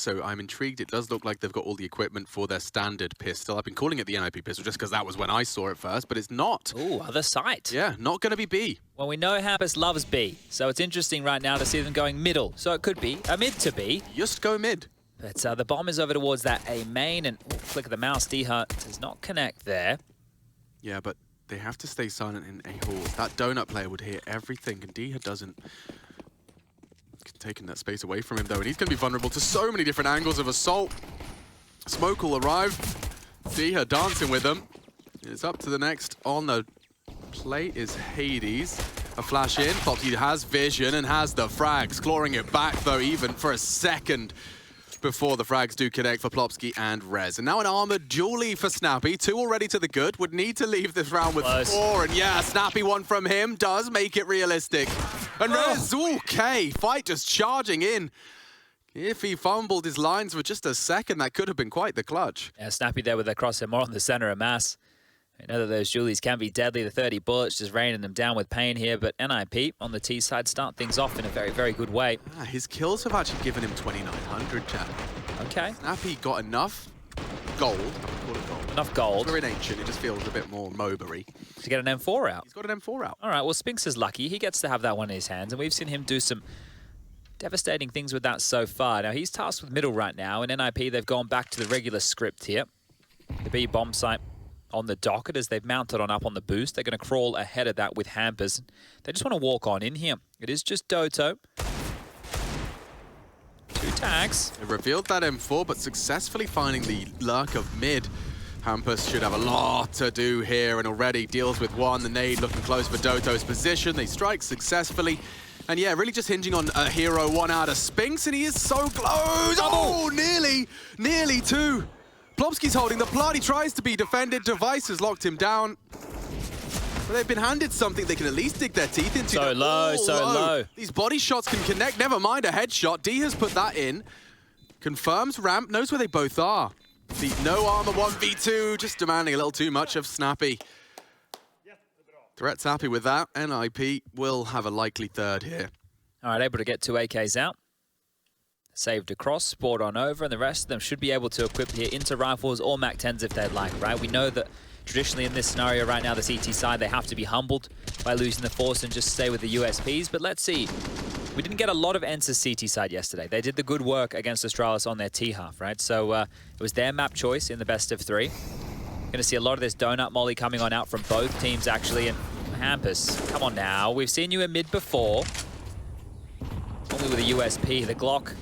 so I'm intrigued. It does look like they've got all the equipment for their standard pistol. I've been calling it the NIP pistol just because that was when I saw it first, but it's not. Ooh, other site. Yeah, not going to be B. Well, we know Hampus loves B, so it's interesting right now to see them going middle. So it could be a mid to B. Just go mid. But the bomb is over towards that A main, and flick of the mouse, D-Hut does not connect there. Yeah, but they have to stay silent in A halls. That donut player would hear everything, and D-Hut doesn't. Taking that space away from him, though, and he's going to be vulnerable to so many different angles of assault. Smoke will arrive. D-Hut dancing with them. It's up to the next on the plate is Hades. A flash in. Plopsky has vision and has the frags. Clawing it back, though, even for a second before the frags do connect for Plopsky and Rez. And now an armored Julie for Snappy. 2 already to the good. Would need to leave this round with 4. And yeah, Snappy one from him does make it realistic. And Rez, okay. Fight just charging in. If he fumbled his lines for just a second, that could have been quite the clutch. Yeah, Snappy there with the crosshair more on the center of mass. I know that those Julies can be deadly. The 30 bullets just raining them down with pain here. But NIP on the T side start things off in a very, very good way. His kills have actually given him 2,900, Chad. Okay. Snappy got enough gold. Call it gold. Enough gold. We're in Ancient. It just feels a bit more MOBA-y. To get an M4 out. He's got an M4 out. All right, well, Spinks is lucky. He gets to have that one in his hands. And we've seen him do some devastating things with that so far. Now, he's tasked with middle right now. And NIP, they've gone back to the regular script here. The B bomb site on the docket as they've mounted on up on the boost. They're going to crawl ahead of that with Hampers. They just want to walk on in here. It is just Doto. 2 tags. They revealed that M4, but successfully finding the lurk of mid. Hampus should have a lot to do here and already deals with 1. The nade looking close for Doto's position. They strike successfully. And yeah, really just hinging on a hero 1 out of Spinks, and he is so close. Oh, nearly 2. Plopsky's holding the plot. He tries to be defended. Device has locked him down. But they've been handed something they can at least dig their teeth into. So low. These body shots can connect. Never mind a headshot. D has put that in. Confirms ramp. Knows where they both are. The no armor 1v2. Just demanding a little too much of Snappy. Threat's happy with that. NIP will have a likely 3rd here. All right, able to get 2 AKs out. Saved across, sport on over, and the rest of them should be able to equip here into rifles or MAC-10s if they'd like, right? We know that traditionally in this scenario right now, the CT side, they have to be humbled by losing the force and just stay with the USPs. But let's see. We didn't get a lot of ENCE's CT side yesterday. They did the good work against Astralis on their T half, right? So it was their map choice in the best of 3. Going to see a lot of this donut molly coming on out from both teams, actually. And Hampus, come on now. We've seen you in mid before. Only with a USP. The Glock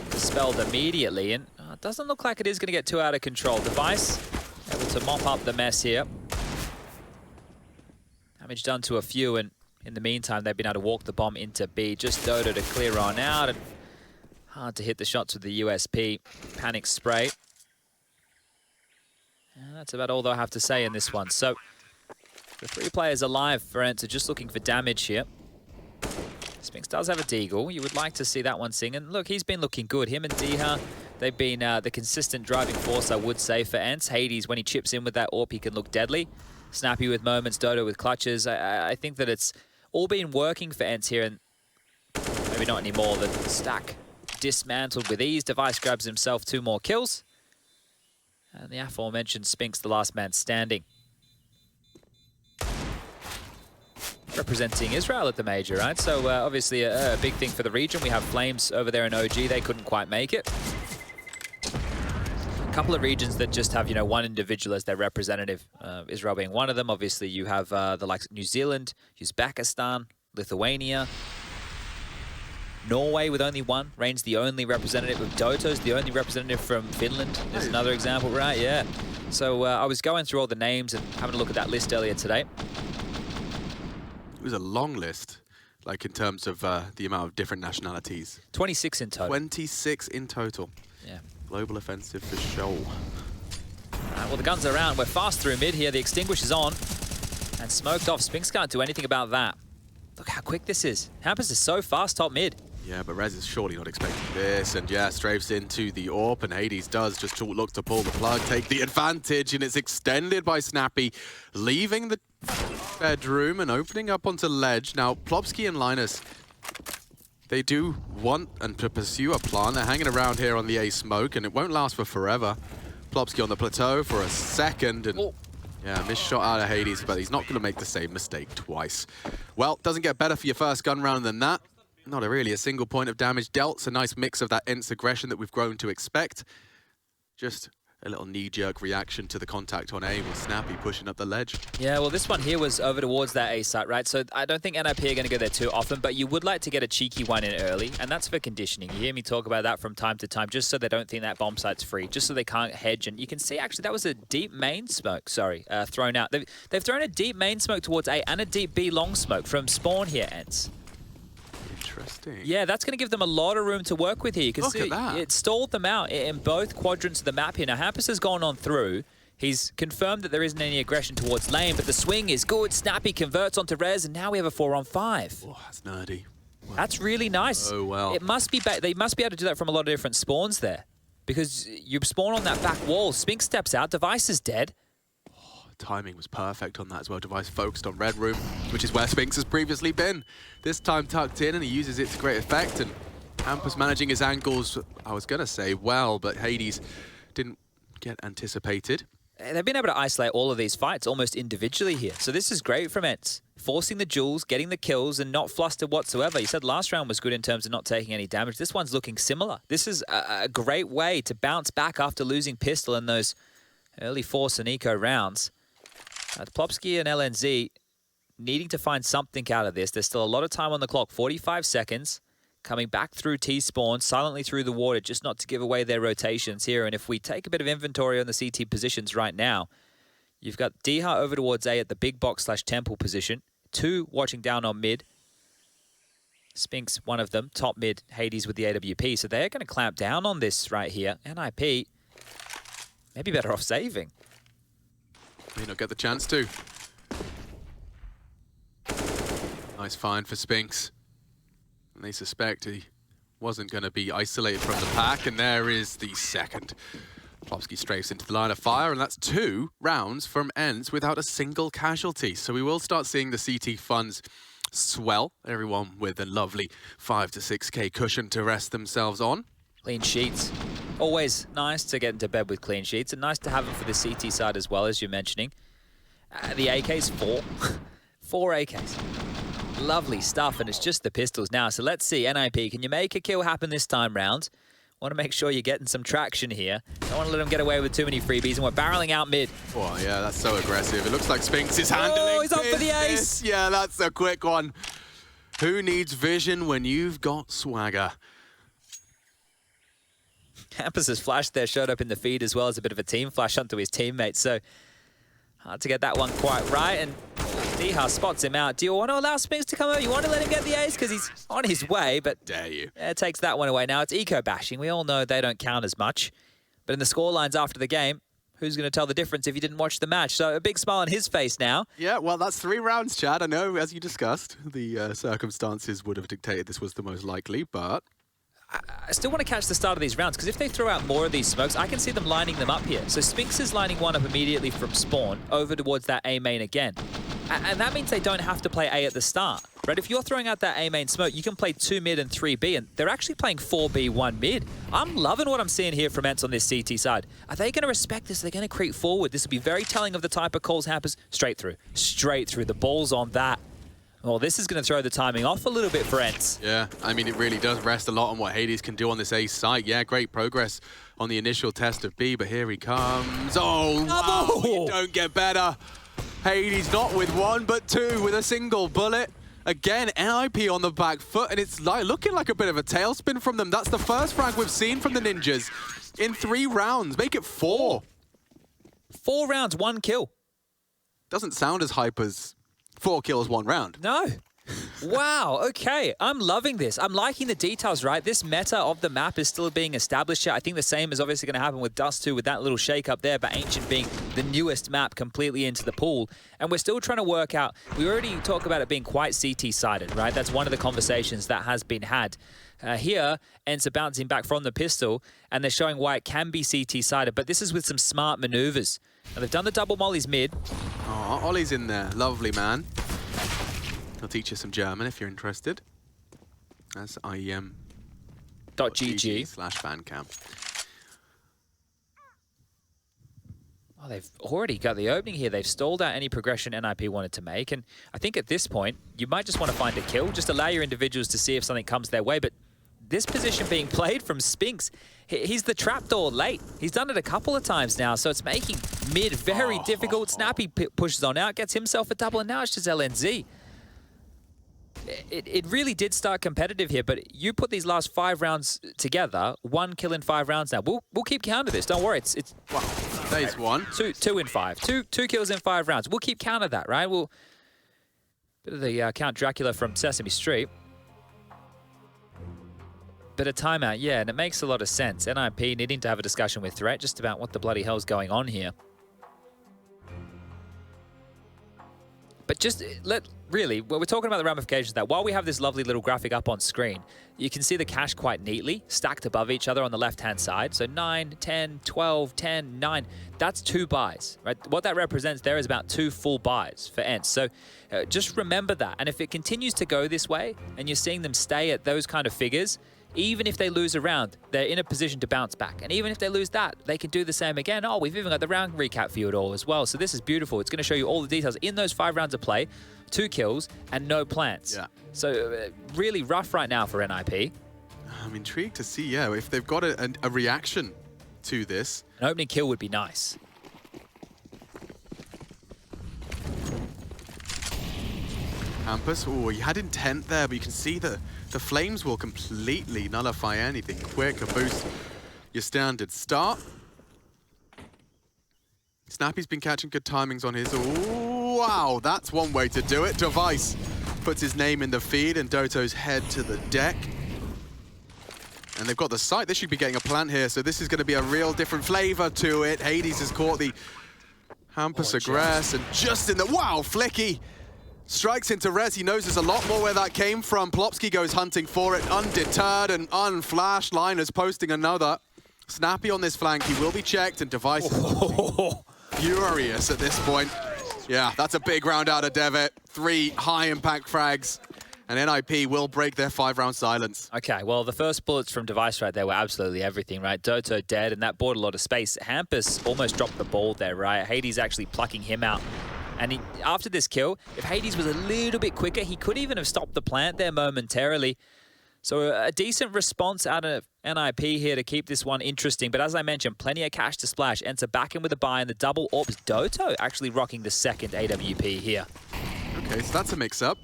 dispelled immediately, and it doesn't look like it is going to get too out of control. Device able to mop up the mess here. Damage done to a few, and in the meantime, they've been able to walk the bomb into B. Just Dodo to clear on out, and hard to hit the shots with the USP. Panic spray. And that's about all I have to say in this one. So, the 3 players alive for ENCE, just looking for damage here. Spinks does have a deagle. You would like to see that one sing. And look, he's been looking good. Him and Diha, they've been the consistent driving force, I would say, for ENCE. Hades, when he chips in with that AWP, he can look deadly. Snappy with moments, Dodo with clutches. I think that it's all been working for ENCE here, and maybe not anymore. The stack dismantled with ease. Device grabs himself 2 more kills. And the aforementioned Spinks, the last man standing. Representing Israel at the major, right? So obviously a big thing for the region. We have Flames over there in OG. They couldn't quite make it. A couple of regions that just have, you know, 1 individual as their representative. Israel being one of them. Obviously, you have the likes of New Zealand, Uzbekistan, Lithuania, Norway with only 1. Rain's the only representative. With Doto's the only representative from Finland. There's another example, right? Yeah. So I was going through all the names and having a look at that list earlier today. It was a long list, like in terms of the amount of different nationalities. 26 in total. 26 in total. Yeah. Global offensive for sure. Well, the guns are around. We're fast through mid here. The extinguisher's on. And smoked off. Spinks can't do anything about that. Look how quick this is. Hampus is so fast top mid. Yeah, but Rez is surely not expecting this. And yeah, strafes into the AWP, and Hades does just look to pull the plug, take the advantage, and it's extended by Snappy, leaving the bedroom and opening up onto ledge. Now, Plopsky and Linus, They do want and to pursue a plan. They're hanging around here on the A smoke, and it won't last for forever. Plopsky on the plateau for a second, and yeah, missed shot out of Hades, but he's not going to make the same mistake twice. Well, doesn't get better for your first gun round than that. Not really a single point of damage dealt. It's a nice mix of that ENCE aggression that we've grown to expect. Just a little knee-jerk reaction to the contact on A with Snappy pushing up the ledge. Yeah, well, this one here was over towards that A site, right? So I don't think NIP are going to go there too often, but you would like to get a cheeky one in early, and that's for conditioning. You hear me talk about that from time to time, just so they don't think that bomb site's free, just so they can't hedge. And you can see, actually, that was a deep main smoke, thrown out. They've thrown a deep main smoke towards A and a deep B long smoke from spawn here, ENCE. Interesting. Yeah, that's going to give them a lot of room to work with here. You can see it stalled them out in both quadrants of the map here. Now, Hampus has gone on through. He's confirmed that there isn't any aggression towards lane, but the swing is good. Snappy converts onto res, and now we have a 4-on-5. Oh, that's nerdy. Wow. That's really nice. Oh, well. It must be they must be able to do that from a lot of different spawns there, because you spawn on that back wall. Spink steps out. Device is dead. Timing was perfect on that as well. Device focused on Red Room, which is where Spinks has previously been. This time tucked in, and he uses it to great effect. And Hampus managing his angles, I was going to say well, but Hades didn't get anticipated. They've been able to isolate all of these fights almost individually here. So this is great from ENCE. Forcing the duels, getting the kills, and not flustered whatsoever. You said last round was good in terms of not taking any damage. This one's looking similar. This is a great way to bounce back after losing pistol in those early Force and Eco rounds. Plopsky and LNZ needing to find something out of this. There's still a lot of time on the clock, 45 seconds. Coming back through T-spawn, silently through the water, just not to give away their rotations here. And if we take a bit of inventory on the CT positions right now, you've got Diha over towards A at the big box/temple position. 2 watching down on mid. Spinks, one of them, top mid, Hades with the AWP. So they're going to clamp down on this right here. NIP, maybe better off saving. May not get the chance to. Nice find for Spinks. And they suspect he wasn't going to be isolated from the pack, and there is the second. Plopsky strafes into the line of fire, and that's 2 rounds from ENCE without a single casualty. So we will start seeing the CT funds swell, everyone with a lovely 5 to 6k cushion to rest themselves on. Clean sheets. Always nice to get into bed with clean sheets, and nice to have them for the CT side as well, as you're mentioning. The AK's 4. 4 AKs. Lovely stuff, and it's just the pistols now. So let's see, NIP, can you make a kill happen this time round? Want to make sure you're getting some traction here. Don't want to let them get away with too many freebies, and we're barreling out mid. Oh, yeah, that's so aggressive. It looks like Spinks is handling. Oh, he's up for the ace. Yeah, that's a quick one. Who needs vision when you've got swagger? Hampus' flash there showed up in the feed as well as a bit of a team flash onto his teammates, so hard to get that one quite right. And Diha spots him out. Do you want to allow Spinks to come over? You want to let him get the ace? Because he's on his way, but dare you. It takes that one away. Now it's eco bashing. We all know they don't count as much. But in the scorelines after the game, who's going to tell the difference if you didn't watch the match? So a big smile on his face now. Yeah, well, that's 3 rounds, Chad. I know, as you discussed, the circumstances would have dictated this was the most likely, but I still want to catch the start of these rounds, because if they throw out more of these smokes, I can see them lining them up here. So Spinks is lining one up immediately from spawn over towards that A main again. And that means they don't have to play A at the start, right? If you're throwing out that A main smoke, you can play 2 mid and 3 B, and they're actually playing 4 B, 1 mid. I'm loving what I'm seeing here from ENCE on this CT side. Are they going to respect this? Are they going to creep forward? This will be very telling of the type of calls Hampus. Straight through. Straight through. The ball's on that. Well, this is going to throw the timing off a little bit for ENCE. Yeah, I mean, it really does rest a lot on what Hades can do on this A site. Yeah, great progress on the initial test of B, but here he comes. Oh, wow, you don't get better. Hades not with 1, but 2 with a single bullet. Again, NIP on the back foot, and it's looking like a bit of a tailspin from them. That's the first frag we've seen from the Ninjas in 3 rounds. Make it 4. 4 rounds, 1 kill. Doesn't sound as hype as 4 kills, 1 round. No. Wow, okay. I'm loving this. I'm liking the details, right? This meta of the map is still being established here. I think the same is obviously going to happen with Dust 2 with that little shake up there, but Ancient being the newest map completely into the pool. And we're still trying to work out, we already talk about it being quite CT-sided, right? That's one of the conversations that has been had. Here, ENCE are bouncing back from the pistol, and they're showing why it can be CT-sided, but this is with some smart maneuvers. Now, they've done the double mollies mid. Oh, Ollie's in there. Lovely, man. I'll teach you some German if you're interested. That's IEM. .gg/Bandcamp. Oh, they've already got the opening here. They've stalled out any progression NIP wanted to make. And I think at this point, you might just want to find a kill. Just allow your individuals to see if something comes their way. But this position being played from Spinks, he's the trapdoor late. He's done it a couple of times now, so it's making mid very difficult. Snappy pushes on out, gets himself a double, and now it's just LNZ. It really did start competitive here, but you put these last 5 rounds together, 1 kill in 5 rounds now. We'll keep count of this. Don't worry. It's wow. Phase 1. Two in 5. Two kills in 5 rounds. We'll keep count of that, right? Bit of the Count Dracula from Sesame Street. Bit of timeout, yeah, and it makes a lot of sense. NIP needing to have a discussion with Threat just about what the bloody hell's going on here. But just really, we're talking about the ramifications of that. While we have this lovely little graphic up on screen, you can see the cash quite neatly stacked above each other on the left-hand side. So 9, 10, 12, 10, 9. That's 2 buys, right? What that represents there is about 2 full buys for ENCE. So just remember that. And if it continues to go this way and you're seeing them stay at those kind of figures, even if they lose a round, they're in a position to bounce back. And even if they lose that, they can do the same again. Oh, we've even got the round recap for you at all as well. So this is beautiful. It's going to show you all the details in those 5 rounds of play, 2 kills, and no plants. Yeah. So really rough right now for NIP. I'm intrigued to see, yeah, if they've got a reaction to this. An opening kill would be nice. Hampus, oh, he had intent there, but you can see the flames will completely nullify anything. Quick, a boost, your standard start. Snappy's been catching good timings on his. Oh, wow, that's one way to do it. Device puts his name in the feed and Doto's head to the deck. And they've got the sight. They should be getting a plant here, so this is going to be a real different flavor to it. Hades has caught the Hampus aggress, and just in the, wow, Flicky strikes into res. He knows there's a lot more where that came from. Plopsky goes hunting for it, undeterred and unflashed. Liners posting another. Snappy on this flank. He will be checked, and Device furious at this point. Yeah, that's a big round out of Devitt. 3 high-impact frags, and NIP will break their 5-round silence. Okay, well, the first bullets from Device right there were absolutely everything, right? Doto dead, and that bought a lot of space. Hampus almost dropped the ball there, right? Hades actually plucking him out. And after this kill, if Hades was a little bit quicker, he could even have stopped the plant there momentarily. So a decent response out of NIP here to keep this one interesting. But as I mentioned, plenty of cash to splash. ENCE back in with a buy, and the double orbs. Doto actually rocking the second AWP here. Okay, so that's a mix-up.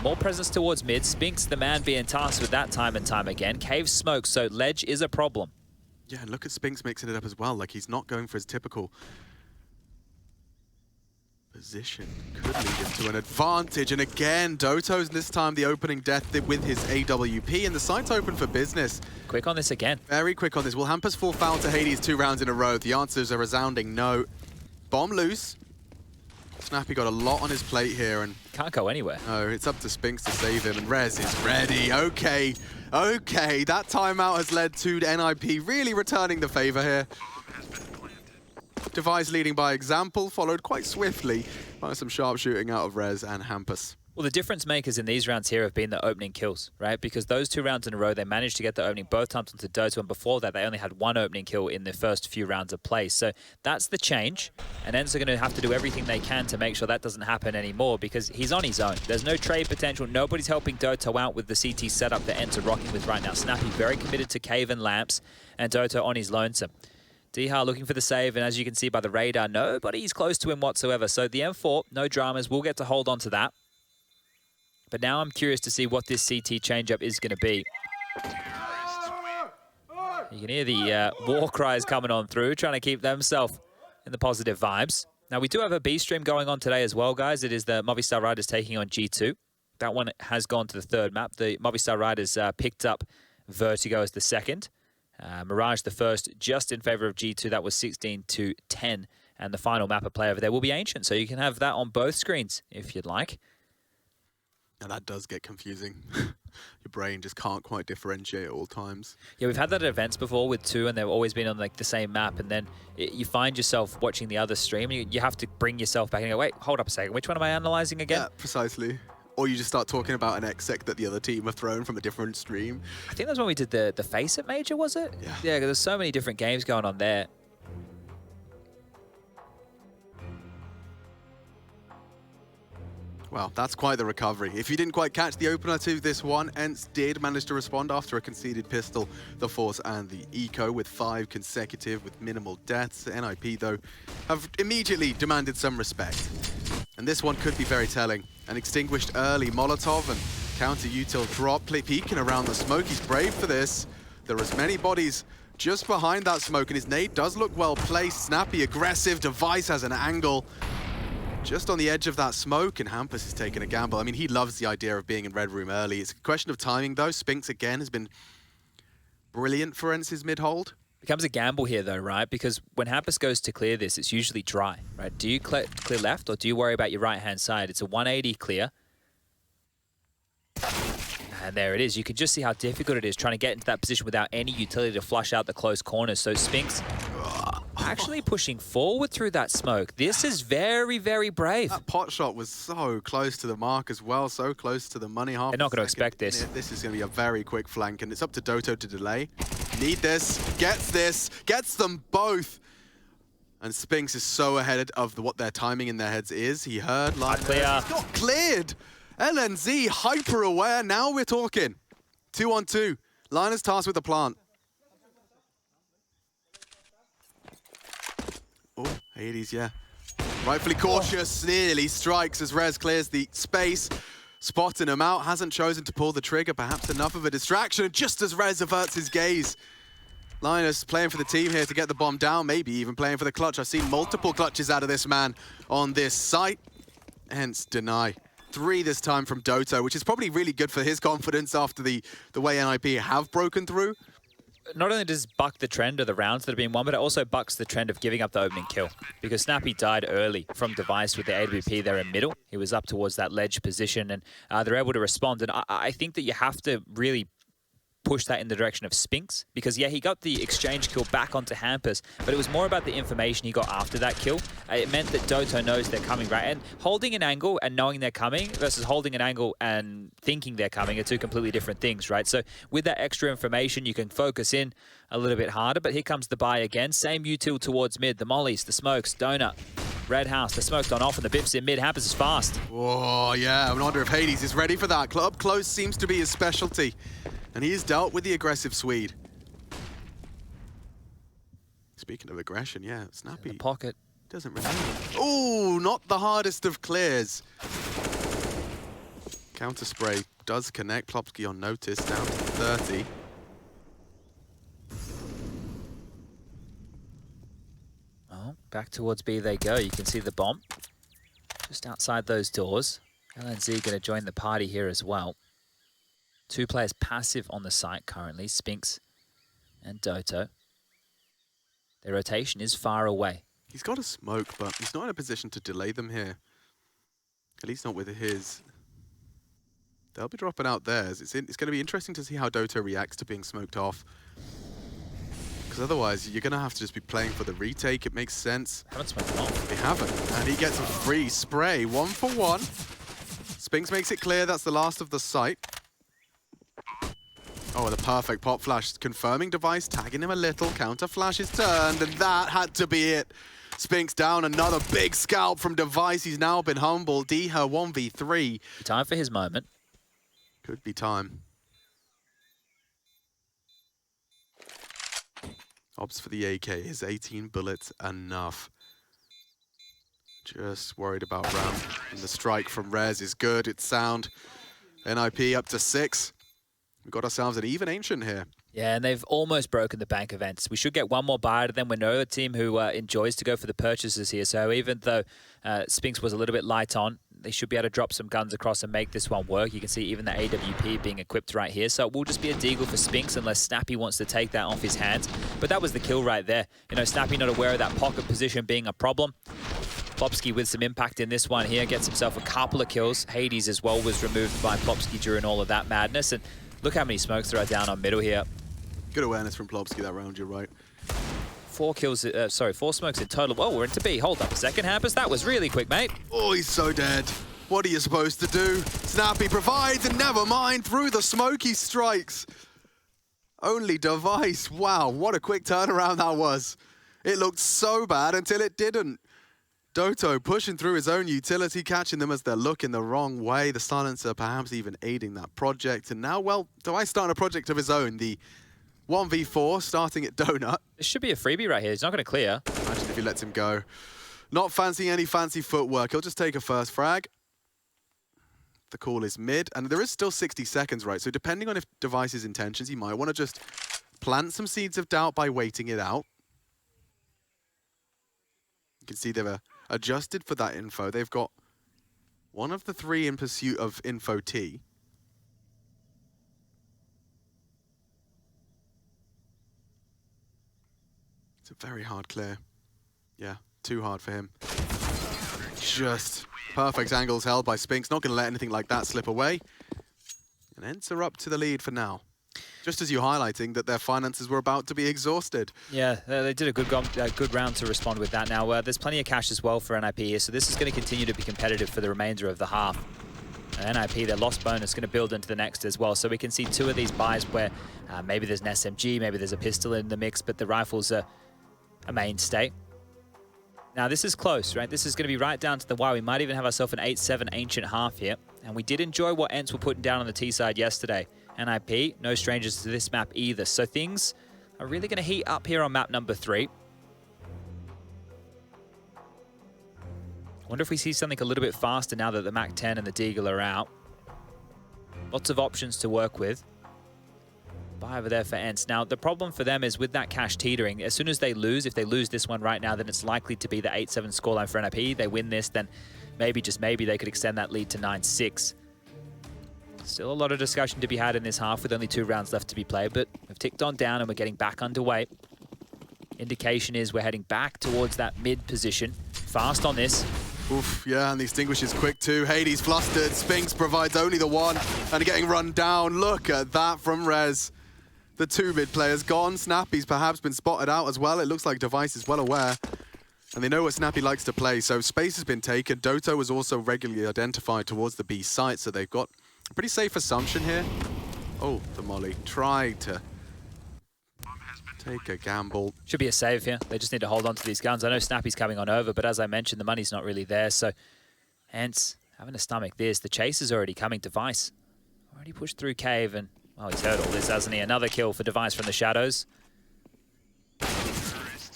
More presence towards mid. Spinks, the man being tasked with that time and time again. Cave smoke, so ledge is a problem. Yeah, and look at Spinks mixing it up as well. Like, he's not going for his typical position. Could lead him to an advantage. And again, Doto's this time the opening death with his AWP, and the site's open for business. Quick on this again. Very quick on this. Will Hampus fall foul to Hades 2 rounds in a row? The answer is a resounding no. Bomb loose. Snappy got a lot on his plate here, and can't go anywhere. No, it's up to Spinks to save him, and Rez is ready. Okay, okay. That timeout has led to NIP really returning the favor here. Device leading by example, followed quite swiftly by some sharp shooting out of Rez and Hampus. Well, the difference makers in these rounds here have been the opening kills, right? Because those 2 rounds in a row, they managed to get the opening both times onto Doto, and before that, they only had 1 opening kill in the first few rounds of play. So that's the change, and ENCE are going to have to do everything they can to make sure that doesn't happen anymore, because he's on his own. There's no trade potential. Nobody's helping Doto out with the CT setup that ENCE are rocking with right now. Snappy very committed to Cave and Lamps, and Doto on his lonesome. Dihar looking for the save, and as you can see by the radar, nobody's close to him whatsoever. So the M4, no dramas, we'll get to hold on to that. But now I'm curious to see what this CT changeup is going to be. You can hear the war cries coming on through, trying to keep themselves in the positive vibes. Now, we do have a B stream going on today as well, guys. It is the Movistar Riders taking on G2. That one has gone to the 3rd map. The Movistar Riders picked up Vertigo as the 2nd. Mirage the 1st, just in favor of G2. That was 16-10. And the final map play over there will be Ancient. So you can have that on both screens if you'd like. Now that does get confusing. Your brain just can't quite differentiate at all times. Yeah, we've had that at events before with 2, and they've always been on like the same map, and then you find yourself watching the other stream, and you have to bring yourself back and go, wait, hold up a second, which one am I analyzing again? Yeah, precisely. or you just start talking about an exec that the other team have thrown from a different stream. I think that's when we did the Face It Major, was it? Yeah. Yeah, 'cause there's so many different games going on there. Well, that's quite the recovery. If you didn't quite catch the opener to this one, ENCE did manage to respond after a conceded pistol, the Force and the Eco with 5 consecutive with minimal deaths. NIP, though, have immediately demanded some respect. And this one could be very telling. An extinguished early Molotov and counter-util drop peeking around the smoke. He's brave for this. There are as many bodies just behind that smoke, and his nade does look well placed. Snappy, aggressive, Device has an angle just on the edge of that smoke, and Hampus is taking a gamble. I mean, he loves the idea of being in Red Room early. It's a question of timing, though. Spinks, again, has been brilliant for ENCE's mid-hold. Becomes a gamble here, though, right? Because when Hampus goes to clear this, it's usually dry, right? Do you clear left, or do you worry about your right-hand side? It's a 180 clear. And there it is. You can just see how difficult it is trying to get into that position without any utility to flush out the close corners. So Spinks actually pushing forward through that smoke. This is very, very brave. That pot shot was so close to the mark as well, so close to the money. Half They're not going to expect this. This is going to be a very quick flank, and it's up to Doto to delay. Need this, gets them both. And Spinks is so ahead of what their timing in their heads is. He heard like clear. He's got cleared. LNZ hyper aware. Now we're talking. 2-on-2. Linus tasked with the plant. Oh, Hades, yeah. Rightfully cautious, nearly strikes as Rez clears the space. Spotting him out, hasn't chosen to pull the trigger. Perhaps enough of a distraction, just as Rez averts his gaze. Linus playing for the team here to get the bomb down, maybe even playing for the clutch. I've seen multiple clutches out of this man on this site. Hence, deny. 3 this time from Doto, which is probably really good for his confidence after the way NIP have broken through. Not only does buck the trend of the rounds that have been won, but it also bucks the trend of giving up the opening kill. Because Snappy died early from Device with the AWP there in middle. He was up towards that ledge position, and they're able to respond. And I think that you have to really push that in the direction of Spinks, because yeah, he got the exchange kill back onto Hampus, but it was more about the information he got after that kill. It meant that Doto knows they're coming, right? And holding an angle and knowing they're coming versus holding an angle and thinking they're coming are 2 completely different things, right? So with that extra information, you can focus in a little bit harder, but here comes the buy again. Same util towards mid, the mollies, the smokes, Donut, Red House, the smoke's on off, and the biff's in mid. Hampus is fast. Oh, yeah, I wonder if Hades is ready for that. Up close seems to be his specialty. And he has dealt with the aggressive Swede. Speaking of aggression, yeah, Snappy. In the pocket. Doesn't really. Oh, not the hardest of clears. Counter spray does connect. Plopsky on notice, down to 30. Oh, back towards B they go. You can see the bomb just outside those doors. LNZ going to join the party here as well. 2 players passive on the site currently, Spinks and Doto. Their rotation is far away. He's got a smoke, but he's not in a position to delay them here. At least not with his. They'll be dropping out theirs. It's going to be interesting to see how Doto reacts to being smoked off. Because otherwise, you're going to have to just be playing for the retake. It makes sense. Haven't smoked them off. They haven't. And he gets a free spray. 1 for 1. Spinks makes it clear that's the last of the site. Oh, the perfect pop flash, confirming Device, tagging him a little. Counter flash is turned, and that had to be it. Spinks down, another big scalp from Device. He's now been humbled. Deher 1v3. Time for his moment. Could be time. Ops for the AK. Is 18 bullets enough? Just worried about Ram. And the strike from Rez is good. It's sound. NIP up to 6. We've got ourselves an even Ancient here. Yeah, and they've almost broken the bank events. We should get one more buy out of them. We know a team who enjoys to go for the purchases here. So even though Spinks was a little bit light on, they should be able to drop some guns across and make this one work. You can see even the AWP being equipped right here. So it will just be a deagle for Spinks unless Snappy wants to take that off his hands. But that was the kill right there. You know, Snappy not aware of that pocket position being a problem. Plopsky with some impact in this one here. Gets himself a couple of kills. Hades as well was removed by Plopsky during all of that madness. And look how many smokes there are down on middle here. Good awareness from Plopsky that round, you're right. 4 kills, 4 smokes in total. Whoa, we're into B. Hold up a second, Hampus. That was really quick, mate. Oh, he's so dead. What are you supposed to do? Snappy provides, and never mind, through the smoke he strikes. Only Device. Wow, what a quick turnaround that was. It looked so bad until it didn't. Doto pushing through his own utility, catching them as they're looking the wrong way. The silencer perhaps even aiding that project. And now, well, Device starting a project of his own. The 1v4 starting at Donut. This should be a freebie right here. He's not going to clear. Imagine if he lets him go. Not fancy any fancy footwork. He'll just take a first frag. The call is mid, and there is still 60 seconds, right? So depending on if Device's intentions, he might want to just plant some seeds of doubt by waiting it out. You can see they've adjusted for that info. They've got one of the three in pursuit of info T. It's a very hard clear. Yeah, too hard for him. Just perfect angles held by Spinks. Not going to let anything like that slip away. And ENCE are up to the lead for now. Just as you highlighting that their finances were about to be exhausted. Yeah, they did a good round to respond with that. Now, there's plenty of cash as well for NIP here, so this is going to continue to be competitive for the remainder of the half. And NIP, their loss bonus, going to build into the next as well. So we can see two of these buys where maybe there's an SMG, maybe there's a pistol in the mix, but the rifles are a mainstay. Now, this is close, right? This is going to be right down to the wire. We might even have ourselves an 8-7 ancient half here. And we did enjoy what ENCE were putting down on the T side yesterday. NIP, no strangers to this map either. So things are really going to heat up here on map number 3. Wonder if we see something a little bit faster now that the MAC-10 and the Deagle are out. Lots of options to work with. Buy over there for ENCE. Now, the problem for them is with that cash teetering, as soon as they lose, if they lose this one right now, then it's likely to be the 8-7 scoreline for NIP. They win this, then maybe, just maybe, they could extend that lead to 9-6. Still a lot of discussion to be had in this half with only 2 rounds left to be played, but we've ticked on down and we're getting back underway. Indication is we're heading back towards that mid position. Fast on this. Oof, yeah, and the extinguisher's quick too. Hades flustered. Spinks provides only the one and getting run down. Look at that from Rez. The 2 mid players gone. Snappy's perhaps been spotted out as well. It looks like Device is well aware. And they know what Snappy likes to play, so space has been taken. Doto was also regularly identified towards the B site, so they've got a pretty safe assumption here. Oh, the molly tried to take a gamble. Should be a save here. They just need to hold on to these guns. I know Snappy's coming on over, but as I mentioned, the money's not really there, so ENCE having to stomach this. The chase is already coming. Device already pushed through cave, and well, he's heard all this, hasn't he? Another kill for Device from the shadows.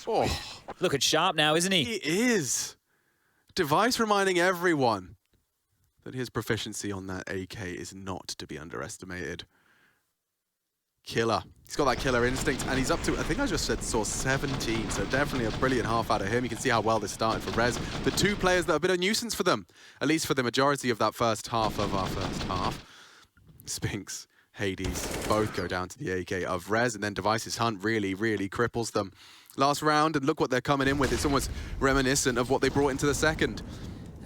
Oh, look at Sharp now, isn't he? He is. Device reminding everyone that his proficiency on that AK is not to be underestimated. Killer. He's got that killer instinct, and he's up to, I think I just saw 17, so definitely a brilliant half out of him. You can see how well this started for Rez. The 2 players that have been a nuisance for them, at least for the majority of that first half of our first half. Spinks, Hades, both go down to the AK of Rez, and then Device's hunt really, really cripples them. Last round, and look what they're coming in with. It's almost reminiscent of what they brought into the second.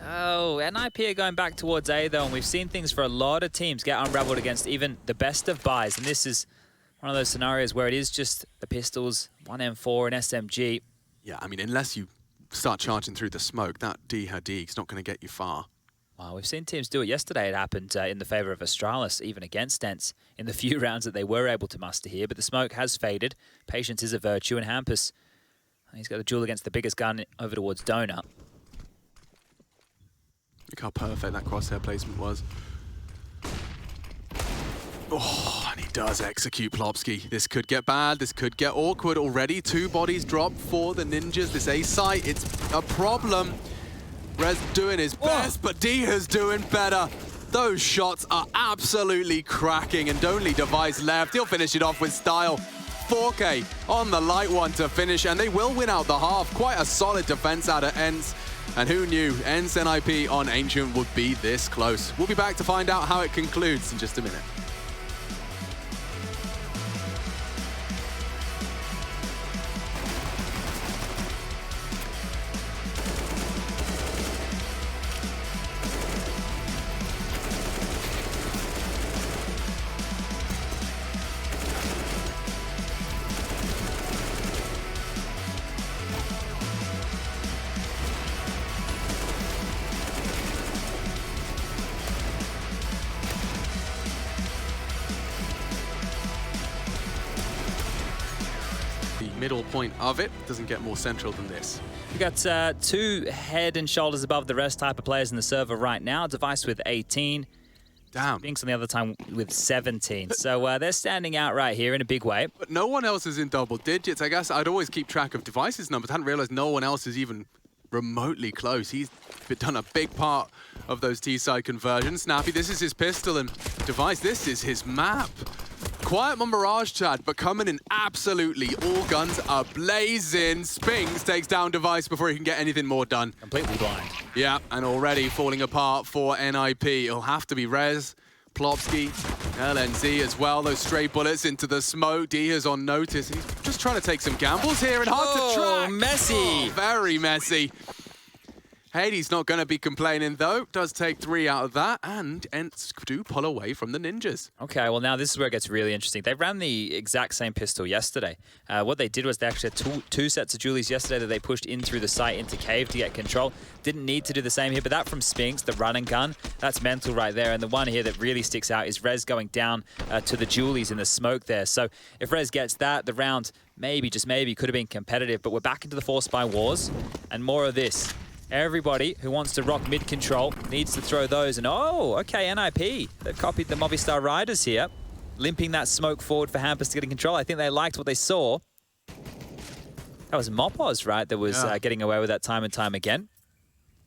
Oh, NIP are going back towards A, though, and we've seen things for a lot of teams get unraveled against even the best of buys, and this is one of those scenarios where it is just the pistols, 1M4, and SMG. Yeah, I mean, unless you start charging through the smoke, that D-Hadig's not going to get you far. Well, we've seen teams do it yesterday. It happened in the favor of Astralis, even against ENCE, in the few rounds that they were able to muster here. But the smoke has faded. Patience is a virtue, and Hampus, he's got a duel against the biggest gun over towards Donut. Look how perfect that crosshair placement was. Oh, and he does execute Plopsky. This could get bad. This could get awkward already. 2 bodies dropped for the Ninjas. This A site, it's a problem. Rez doing his best, but Diha's doing better. Those shots are absolutely cracking, and only Device left. He'll finish it off with style. 4K on the light one to finish, and they will win out the half. Quite a solid defense out of ENCE. And who knew ENCE NIP on Ancient would be this close? We'll be back to find out how it concludes in just a minute. middle point of it. Doesn't get more central than this. We got 2 head and shoulders above the rest type of players in the server right now. Device with 18. Damn. Binks on the other time with 17. So they're standing out right here in a big way. But no one else is in double digits. I guess I'd always keep track of Device's numbers. I hadn't realized no one else is even remotely close. He's done a big part of those T-side conversions. Snappy, this is his pistol, and Device, this is his map. Quiet on Mirage, Chad, but coming in absolutely all guns are blazing. Spinks takes down Device before he can get anything more done. Completely blind. Yeah, and already falling apart for NIP. It'll have to be Rez, Plopsky, LNZ as well. Those stray bullets into the smoke. Dia's on notice. He's just trying to take some gambles here and hard to track. Messy. Oh, very messy. Hades not going to be complaining, though. Does take 3 out of that, and ENCE do pull away from the ninjas. Okay, well, now this is where it gets really interesting. They ran the exact same pistol yesterday. What they did was they actually had two sets of Julies yesterday that they pushed in through the site into cave to get control. Didn't need to do the same here, but that from Spinks, the run and gun, that's mental right there. And the one here that really sticks out is Rez going down to the Julies in the smoke there. So if Rez gets that, the round maybe, just maybe, could have been competitive. But we're back into the 4-spy wars, and more of this. Everybody who wants to rock mid-control needs to throw those. And oh, okay, NIP. They've copied the Movistar Riders here, limping that smoke forward for Hampus to get in control. I think they liked what they saw. That was Mopos, right, that was getting away with that time and time again.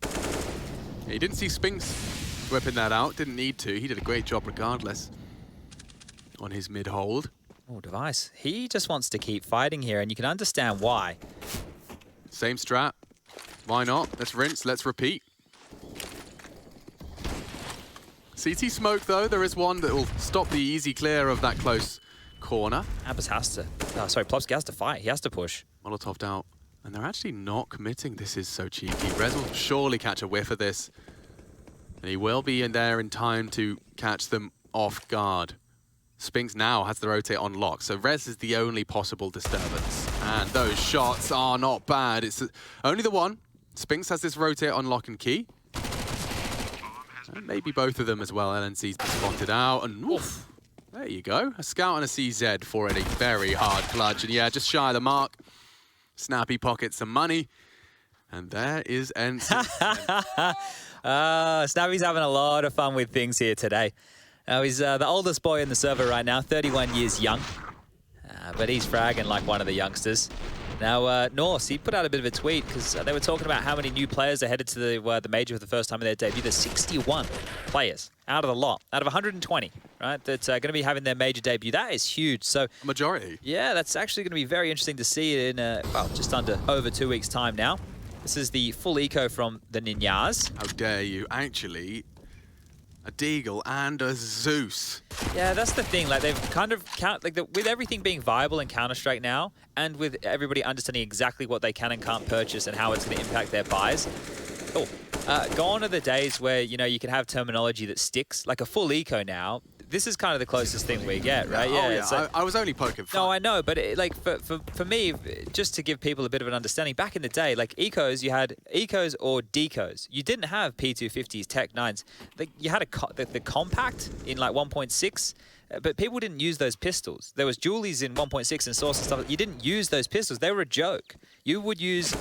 Yeah, he didn't see Spinks whipping that out. Didn't need to. He did a great job regardless on his mid-hold. Oh, Device. He just wants to keep fighting here, and you can understand why. Same strat. Why not? Let's rinse, let's repeat. CT smoke, though. There is one that will stop the easy clear of that close corner. Hampus has to... Plopsky has to fight. He has to push. Molotoved out. And they're actually not committing. This is so cheeky. Rez will surely catch a whiff of this. And he will be in there in time to catch them off guard. Spinks now has the rotate on lock, so Rez is the only possible disturbance. And those shots are not bad. It's only the one. Spinks has this rotate on lock and key. And maybe both of them as well. LNC's spotted out, and oof, there you go. A scout and a CZ for it, a very hard clutch. And yeah, just shy of the mark. Snappy pockets some money. And there is ENCE. Snappy's having a lot of fun with things here today. He's the oldest boy in the server right now, 31 years young. But he's fragging like one of the youngsters. Now, Norse, he put out a bit of a tweet because they were talking about how many new players are headed to the major for the first time in their debut. There's 61 players out of the lot, out of 120, right, that's going to be having their major debut. That is huge. So a majority. Yeah, that's actually going to be very interesting to see in, well, just over 2 weeks' time now. This is the full eco from the Ninjas. How dare you, actually. A Deagle and a Zeus. Yeah, that's the thing. Like, they've kind of with everything being viable in Counter-Strike now, and with everybody understanding exactly what they can and can't purchase and how it's going to impact their buys. Oh, gone are the days where, you know, you can have terminology that sticks. Like a full eco now, this is kind of the closest thing we get, right? Yeah, oh, yeah. So, I was only poking fun. No, I know, but for me, just to give people a bit of an understanding, back in the day, like ecos, you had ecos or decos. You didn't have P250s, Tech 9s. You had the compact in like 1.6, but people didn't use those pistols. There was Julies in 1.6 and Source and stuff. You didn't use those pistols. They were a joke. You would use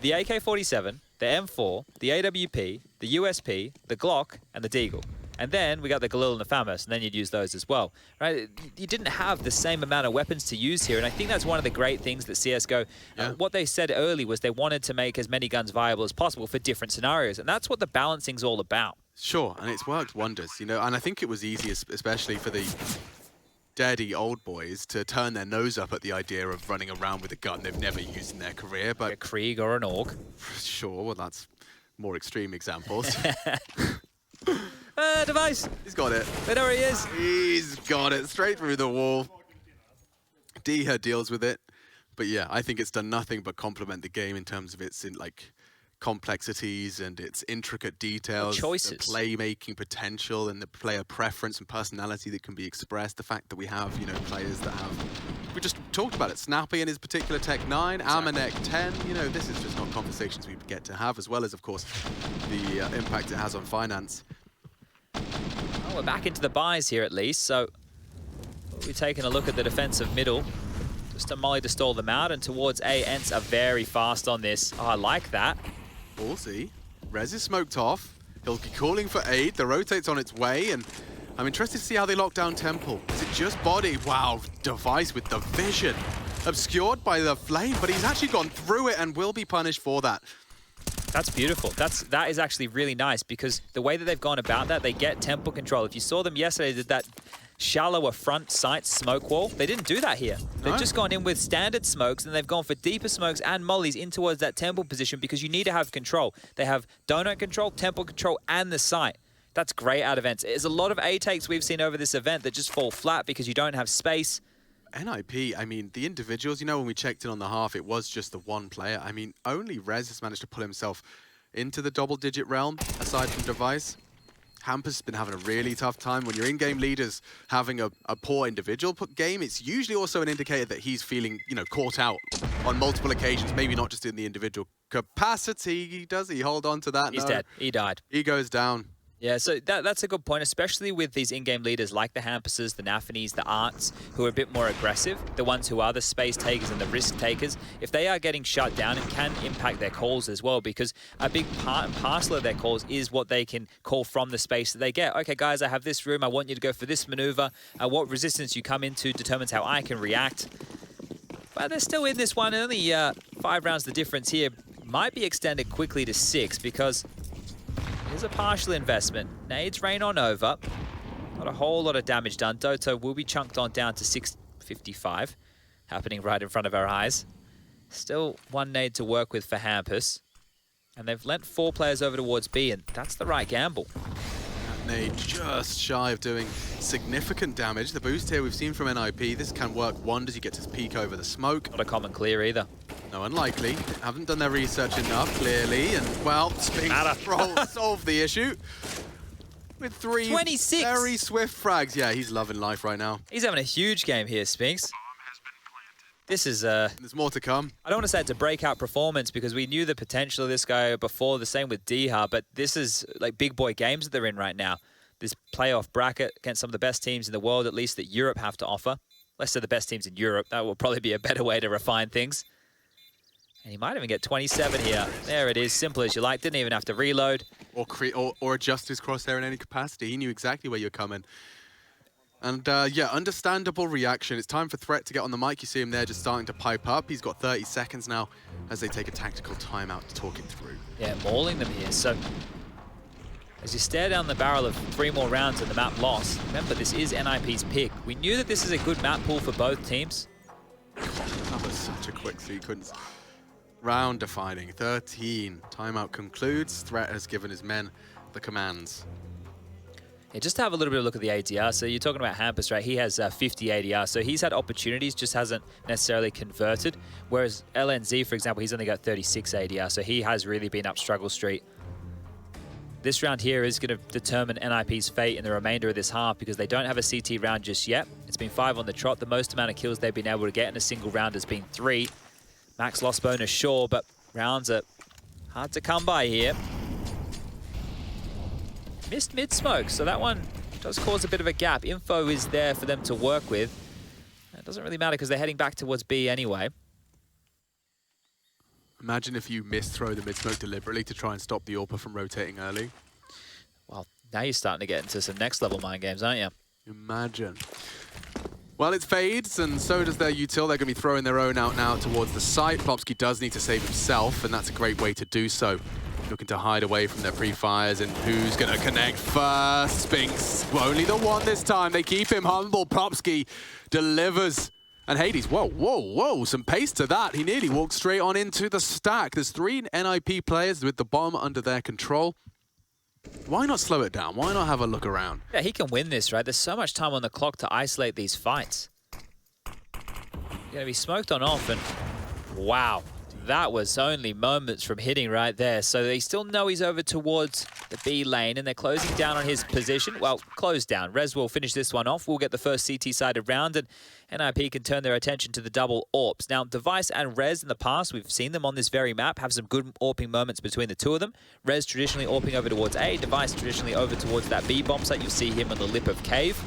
the AK-47, the M4, the AWP, the USP, the Glock, and the Deagle. And then we got the Galil and the FAMAS, and then you'd use those as well, right? You didn't have the same amount of weapons to use here, and I think that's one of the great things that CSGO, what they said early was they wanted to make as many guns viable as possible for different scenarios, and that's what the balancing's all about. Sure, and it's worked wonders, you know, and I think it was easy, especially for the daddy old boys, to turn their nose up at the idea of running around with a gun they've never used in their career, but... Like a Krieg or an AUG. Sure, well, that's more extreme examples. Device. He's got it. There he is. He's got it straight through the wall. Dia deals with it. But yeah, I think it's done nothing but complement the game in terms of its complexities and its intricate details, choices, the playmaking potential and the player preference and personality that can be expressed. The fact that we have, you know, players that have, we just talked about it, Snappy in his particular Tech 9, exactly. Amanek 10, you know, this is just not conversations we get to have, as well as, of course, the impact it has on finance. Well, we're back into the buys here at least, so we'll be taking a look at the defensive middle. Just a molly to stall them out, and towards A, ENCE are very fast on this. Oh, I like that. Ballsy. Rez is smoked off. He'll be calling for aid. The rotate's on its way, and I'm interested to see how they lock down Temple. Is it just body? Wow, Device with the vision. Obscured by the flame, but he's actually gone through it and will be punished for that. That's beautiful. That is actually really nice, because the way that they've gone about that, they get Temple control. If you saw them yesterday, they did that shallower front sight smoke wall. They didn't do that here. They've just gone in with standard smokes, and they've gone for deeper smokes and mollies in towards that Temple position, because you need to have control. They have donut control, Temple control, and the sight. That's great out of ENCE. There's a lot of A takes we've seen over this event that just fall flat because you don't have space. NIP, I mean, the individuals, you know, when we checked in on the half, it was just the one player. I mean, only Rez has managed to pull himself into the double-digit realm, aside from Device. Hampus has been having a really tough time. When your in-game leader's having a poor individual game, it's usually also an indicator that he's feeling, you know, caught out on multiple occasions, maybe not just in the individual capacity. Does he hold on to that? He's dead. He died. He goes down. Yeah, so that's a good point, especially with these in-game leaders like the Hampuses, the Nafanis, the Arts, who are a bit more aggressive, the ones who are the space takers and the risk takers. If they are getting shut down, it can impact their calls as well, because a big part and parcel of their calls is what they can call from the space that they get. Okay, guys, I have this room. I want you to go for this maneuver. What resistance you come into determines how I can react. But they're still in this one. Only 5 rounds the difference here. Might be extended quickly to 6, because here's a partial investment. Nades rain on over. Not a whole lot of damage done. Doto will be chunked on down to 655. Happening right in front of our eyes. Still one nade to work with for Hampus. And they've lent 4 players over towards B, and that's the right gamble. That nade just shy of doing significant damage. The boost here we've seen from NIP. This can work wonders. You get to peek over the smoke. Not a common clear either. No, unlikely. Haven't done their research enough, clearly. And, well, Spinks solved the issue. With 3 26. Very swift frags. Yeah, he's loving life right now. He's having a huge game here, Spinks. This is There's more to come. I don't want to say it's a breakout performance, because we knew the potential of this guy before, the same with Diha, but this is like big boy games that they're in right now. This playoff bracket against some of the best teams in the world, at least that Europe have to offer. Let's say the best teams in Europe. That will probably be a better way to refine things. And he might even get 27 here. There it is, simple as you like. Didn't even have to reload. Or adjust his crosshair in any capacity. He knew exactly where you're coming. And yeah, understandable reaction. It's time for Threat to get on the mic. You see him there just starting to pipe up. He's got 30 seconds now as they take a tactical timeout to talk it through. Yeah, mauling them here. So as you stare down the barrel of 3 more rounds and the map loss, remember, this is NIP's pick. We knew that this is a good map pool for both teams. That was such a quick sequence. Round defining, 13. Timeout concludes. Threat has given his men the commands. Yeah, just to have a little bit of a look at the ADR. So you're talking about Hampus, right? He has 50 ADR. So he's had opportunities, just hasn't necessarily converted. Whereas LNZ, for example, he's only got 36 ADR. So he has really been up struggle street. This round here is going to determine NIP's fate in the remainder of this half, because they don't have a CT round just yet. It's been 5 on the trot. The most amount of kills they've been able to get in a single round has been 3. Max loss bonus, sure, but rounds are hard to come by here. Missed mid-smoke, so that one does cause a bit of a gap. Info is there for them to work with. It doesn't really matter, because they're heading back towards B anyway. Imagine if you misthrow the mid-smoke deliberately to try and stop the AWPer from rotating early. Well, now you're starting to get into some next-level mind games, aren't you? Imagine. Well, it fades, and so does their util. They're going to be throwing their own out now towards the site. Plopsky does need to save himself, and that's a great way to do so. Looking to hide away from their pre-fires, and who's going to connect first? Spinks, only the one this time. They keep him humble. Plopsky delivers. And Hades, whoa, whoa, whoa, some pace to that. He nearly walked straight on into the stack. There's 3 NIP players with the bomb under their control. Why not slow it down? Why not have a look around? Yeah, he can win this, right? There's so much time on the clock to isolate these fights. You're going to be smoked on off, and wow, that was only moments from hitting right there. So they still know he's over towards the B lane, and they're closing down on his position. Well, close down. Rez will finish this one off. We'll get the first CT-sided round, and NIP can turn their attention to the double AWPs. Now, Device and Rez in the past, we've seen them on this very map, have some good AWPing moments between the two of them. Rez traditionally AWPing over towards A, Device traditionally over towards that B bomb site. You'll see him on the lip of cave.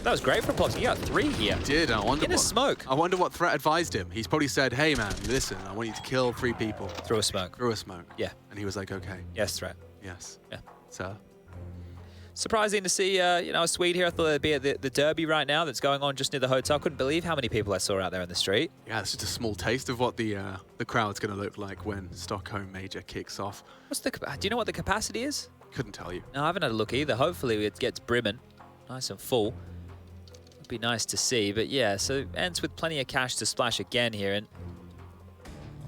That was great for Plopsky. He got 3 here. He did. I wonder In a smoke. I wonder what threat advised him. He's probably said, hey man, listen, I want you to kill 3 people. Through a smoke. Through a smoke. Yeah. And he was like, okay. Yes, threat. Yes. Yeah. So. Surprising to see, a Swede here. I thought it'd be at the derby right now that's going on just near the hotel. Couldn't believe how many people I saw out there in the street. Yeah, it's just a small taste of what the crowd's going to look like when Stockholm Major kicks off. Do you know what the capacity is? Couldn't tell you. No, I haven't had a look either. Hopefully it gets brimming. Nice and full. It'd be nice to see. But yeah, so ENCE with plenty of cash to splash again here. And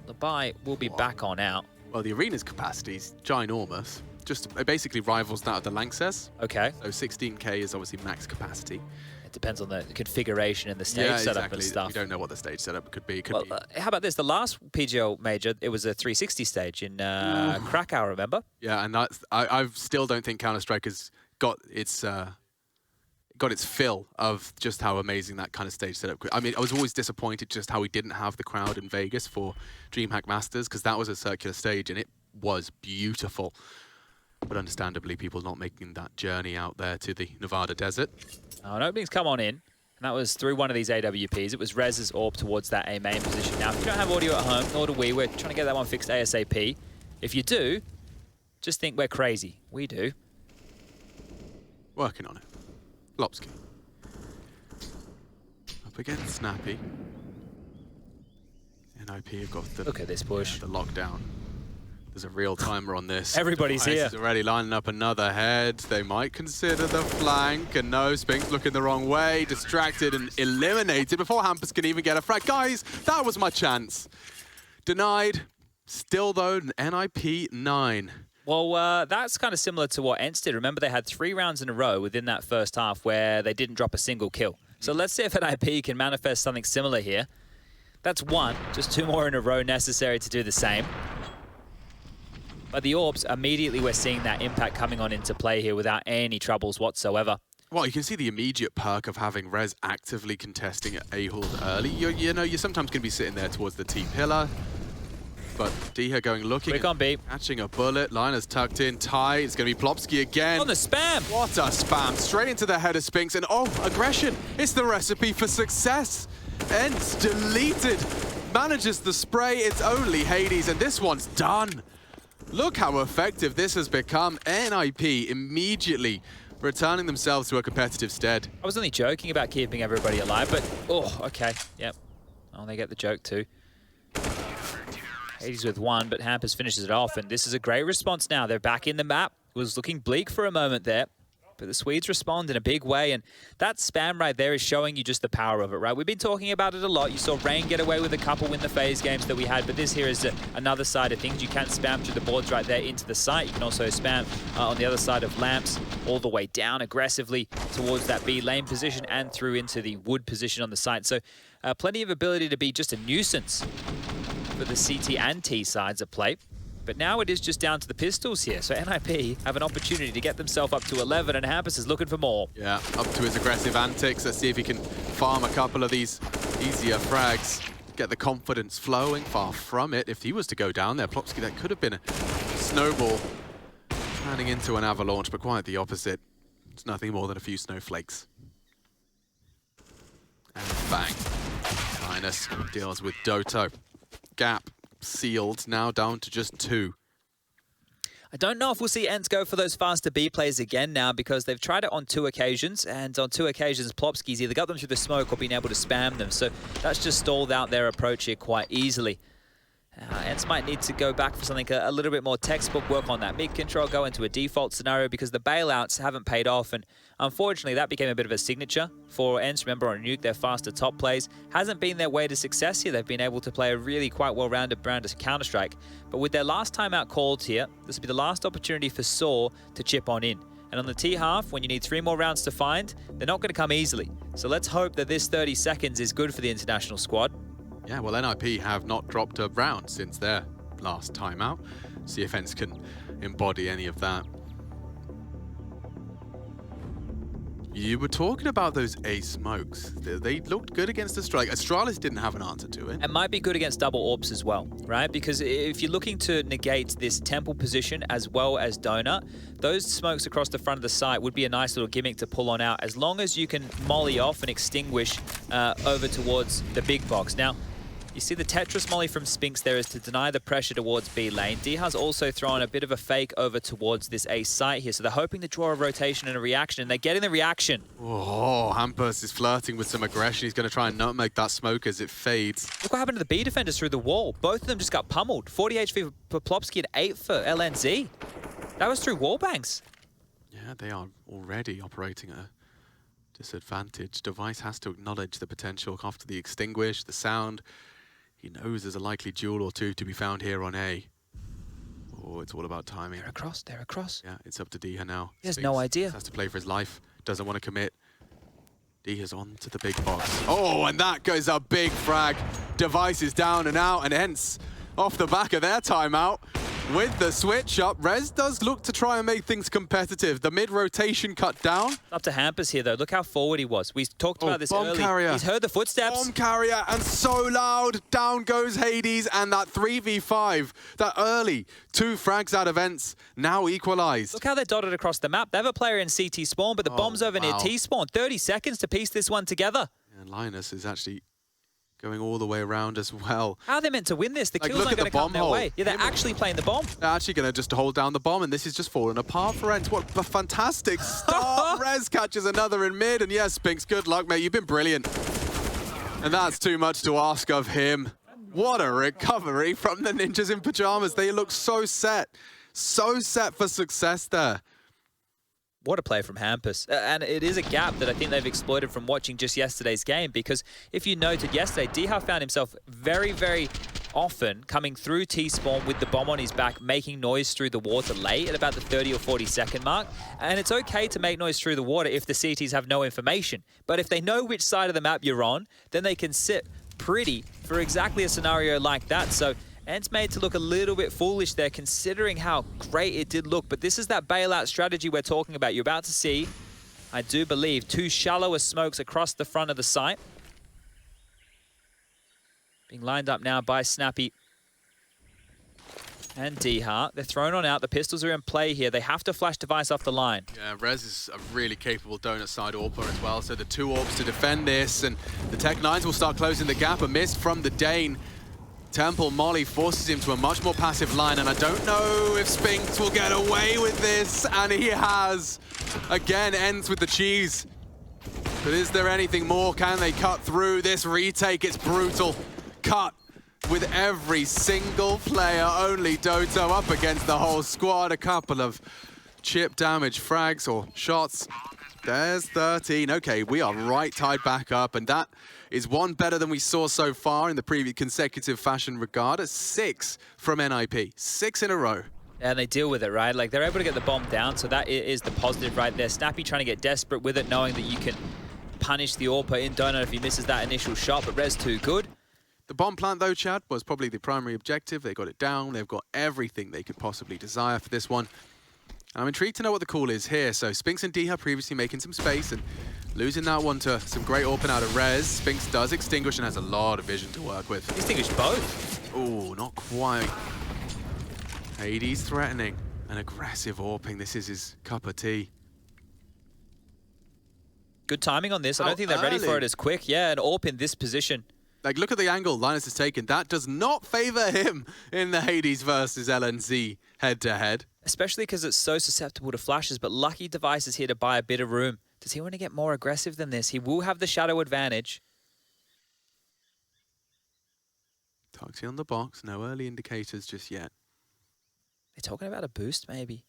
the buy will be back on out. Well, the arena's capacity is ginormous. It basically rivals that of the LANXES. Okay. So 16K is obviously max capacity. It depends on the configuration and the stage setup and stuff. You don't know what the stage setup could be. Well, how about this? The last PGL major, it was a 360 stage in Krakow, remember? Yeah, and I still don't think Counter-Strike has got its fill of just how amazing that kind of stage setup could. I mean, I was always disappointed just how we didn't have the crowd in Vegas for DreamHack Masters, because that was a circular stage and it was beautiful. But understandably, people not making that journey out there to the Nevada desert. An opening's come on in, and that was through one of these AWPs. It was Rez's AWP towards that A main position. Now, if you don't have audio at home, nor do we, we're trying to get that one fixed ASAP. If you do, just think we're crazy. We do. Working on it. Lopsky. Up against Snappy. NIP have got the... Look at this push. The lockdown. There's a real timer on this. Everybody's here. He's already lining up another head. They might consider the flank. And no, Spink's looking the wrong way. Distracted and eliminated before Hampus can even get a frag. Guys, that was my chance. Denied. Still, though, an NIP 9. Well, that's kind of similar to what ENCE did. Remember, they had 3 rounds in a row within that first half where they didn't drop a single kill. So let's see if NIP can manifest something similar here. That's 1. Just 2 more in a row necessary to do the same. But the AWPs, immediately we're seeing that impact coming on into play here without any troubles whatsoever. Well, you can see the immediate perk of having Rez actively contesting at A-Hold early. You're sometimes going to be sitting there towards the T-pillar. But Diha going looking, Quick on B. Catching a bullet. Liners tucked in. Ty, it's going to be Plopsky again. On the spam. What a spam. Straight into the head of Spinks. And oh, aggression. It's the recipe for success. ENCE deleted. Manages the spray. It's only Hades. And this one's done. Look how effective this has become. NIP immediately returning themselves to a competitive stead. I was only joking about keeping everybody alive, but oh, okay, yep. Oh, they get the joke too. Hades with 1, but Hampus finishes it off, and this is a great response now. They're back in the map. It was looking bleak for a moment there, but the Swedes respond in a big way, and that spam right there is showing you just the power of it, right? We've been talking about it a lot. You saw Rain get away with a couple in the phase games that we had, but this here is another side of things. You can spam through the boards right there into the site. You can also spam on the other side of lamps all the way down aggressively towards that B lane position and through into the wood position on the site. So plenty of ability to be just a nuisance for the CT and T sides at play. But now it is just down to the pistols here. So NIP have an opportunity to get themselves up to 11, and Hampus is looking for more. Yeah, up to his aggressive antics. Let's see if he can farm a couple of these easier frags. Get the confidence flowing. Far from it. If he was to go down there, Plopsky, that could have been a snowball turning into an avalanche, but quite the opposite. It's nothing more than a few snowflakes. And bang. Linus deals with Doto. Gap sealed, now down to just 2. I don't know if we'll see ENCE go for those faster B plays again now, because they've tried it on 2 occasions, and on 2 occasions Plopsky's either got them through the smoke or been able to spam them, so that's just stalled out their approach here quite easily. ENCE might need to go back for something a little bit more textbook, work on that mid-control, go into a default scenario, because the bailouts haven't paid off, and unfortunately that became a bit of a signature for ENCE. Remember, on Nuke, their faster top plays hasn't been their way to success here. They've been able to play a really quite well-rounded brand of Counter-Strike, but with their last timeout called here, this will be the last opportunity for Saw to chip on in. And on the T half, when you need 3 more rounds to find, they're not going to come easily. So let's hope that this 30 seconds is good for the international squad. Yeah, well, NIP have not dropped a round since their last timeout. See if ENCE can embody any of that. You were talking about those A smokes. They looked good against Astralis. Astralis didn't have an answer to it. It might be good against double orbs as well, right? Because if you're looking to negate this temple position as well as donut, those smokes across the front of the site would be a nice little gimmick to pull on out, as long as you can molly off and extinguish over towards the big box. Now, you see the Tetris molly from Spinks there is to deny the pressure towards B lane. Diha's also thrown a bit of a fake over towards this A site here, so they're hoping to draw a rotation and a reaction, and they're getting the reaction. Oh, Hampus is flirting with some aggression. He's going to try and nutmeg that smoke as it fades. Look what happened to the B defenders through the wall. Both of them just got pummeled. 40 HP for Plopsky and 8 for LNZ. That was through wall bangs. Yeah, they are already operating at a disadvantage. Device has to acknowledge the potential after the extinguish, the sound. He knows there's a likely duel or two to be found here on A. Oh, it's all about timing. They're across, they're across. Yeah, it's up to Diha now. He has no idea. Has to play for his life. Doesn't want to commit. Diha's on to the big box. Oh, and that goes a big frag. Device is down and out, and ENCE off the back of their timeout with the switch up. Rez does look to try and make things competitive. The mid-rotation cut down. Up to Hampus here, though. Look how forward he was. We talked about this bomb early. Carrier. He's heard the footsteps. Bomb carrier, and so loud. Down goes Hades, and that 3v5, that early 2 frags out of ENCE, now equalized. Look how they're dotted across the map. They have a player in CT spawn, but the bomb's over near T spawn. 30 seconds to piece this one together. And Linus is actually going all the way around as well. How are they meant to win this? The Like, kills look aren't at going the to come bomb their hole. way. Yeah, they're actually playing the bomb. They're actually going to just hold down the bomb, and this is just falling apart for ENCE. What a fantastic start. Rez catches another in mid, and yes, Spinks, good luck, mate. You've been brilliant. And that's too much to ask of him. What a recovery from the Ninjas in Pyjamas. They look so set for success there. What a play from Hampus. And it is a gap that I think they've exploited from watching just yesterday's game, because if you noted yesterday, Diha found himself very, very often coming through T-spawn with the bomb on his back, making noise through the water late at about the 30 or 40 second mark. And it's okay to make noise through the water if the CTs have no information. But if they know which side of the map you're on, then they can sit pretty for exactly a scenario like that. So ENCE made to look a little bit foolish there, considering how great it did look. But this is that bailout strategy we're talking about. You're about to see, I do believe, 2 shallower smokes across the front of the site. Being lined up now by Snappy and Diha. They're thrown on out. The pistols are in play here. They have to flash Device off the line. Yeah, Rez is a really capable donut side AWPer as well. So the 2 orbs to defend this, and the Tech-9s will start closing the gap. A miss from the Dane. Temple Molly forces him to a much more passive line, and I don't know if Spinks will get away with this, and he has. Again, ENCE with the cheese. But is there anything more? Can they cut through this retake? It's brutal. Cut with every single player. Only Doto up against the whole squad. A couple of chip damage frags or shots. There's 13. Okay, we are right tied back up, and that is one better than we saw so far in the previous consecutive fashion regard. A 6 from NIP. 6 in a row. And they deal with it, right? Like, they're able to get the bomb down, so that is the positive right there. Snappy trying to get desperate with it, knowing that you can punish the AWPer in donut if he misses that initial shot, but Rez too good. The bomb plant, though, Chad, was probably the primary objective. They got it down. They've got everything they could possibly desire for this one. And I'm intrigued to know what the call is here. So Spinks and Diha previously making some space and losing that one to some great open out of Rez. Spinks does extinguish and has a lot of vision to work with. Extinguish both. Oh, not quite. Hades threatening. An aggressive AWPing. This is his cup of tea. Good timing on this. I don't think they're ready for it as quick. Yeah, an AWP in this position. Like, look at the angle Linus has taken. That does not favor him in the Hades versus LNZ head-to-head. Especially because it's so susceptible to flashes, but lucky Device is here to buy a bit of room. Does he want to get more aggressive than this? He will have the shadow advantage. Toxie on the box. No early indicators just yet. They're talking about a boost, maybe.